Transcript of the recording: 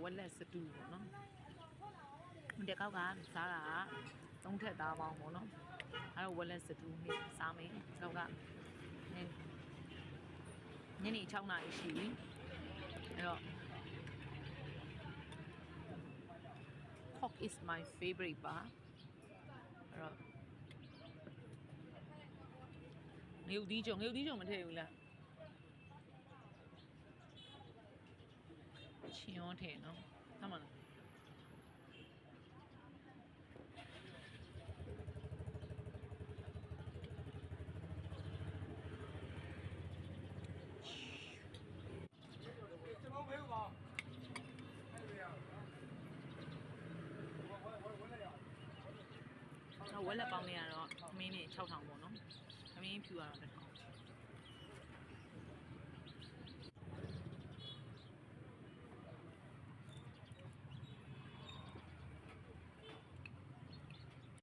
ဝက်လက်စတူပေါ့နော်ဒီကောက်ကစားတာသုံးထက်သားပေါင်းပေါ့နော်အဲ့တော့ဝက်လက်စတူနေစားမယ်ကောက်ကညနေ6နာရီရှိပြီအဲ့တော့ Pork is my favorite ပါအဲ့တော့ငရုတ်သီးကြုံမထည့်ဘူးလားချင်းရောထည့်နော်ဟုတ်မလားကျွန်တော်မေးပါအဲ့လိုရဝက်လက်ပေါင်းနေရတော့ခမင်းနေ6000ပေါ့နော်ခမင်းဖြူရတော့1000